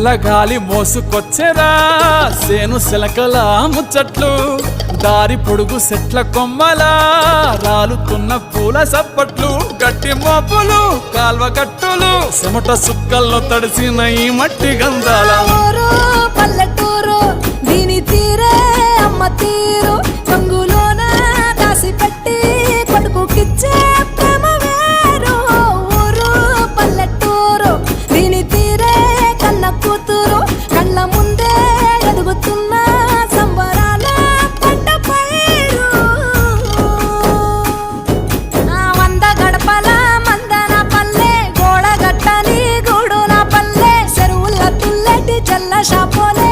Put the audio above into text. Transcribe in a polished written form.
చల్లగాలి మోసుకొచ్చెరా సేను శిలకల ముచ్చట్లు దారి పొడుగు సెట్ల కొమ్మలా రాలుతున్న పూల సప్పట్లు గట్టి మోపులు కాల్వ గట్టులు చెమట సుక్కల్లో తడిసిన ఈ మట్టి గంధాల పల్లెటూరు దీని తీరే అమ్మ తీరు కంగులోన దాసి పెట్టి కొడుకుకిచ్చే ప్రేమ వేరు ఊరు పల్లెటూరు దీని తీరే కన్న కూతురు కళ్ళ ముందే ఎదుగుతున్న సంబరాల పంట పైరు వంద గడపల మందన పల్లె గోడ గట్టని గూడున పల్లె చెరువుల తుల్లటి చల్ల షాపోలే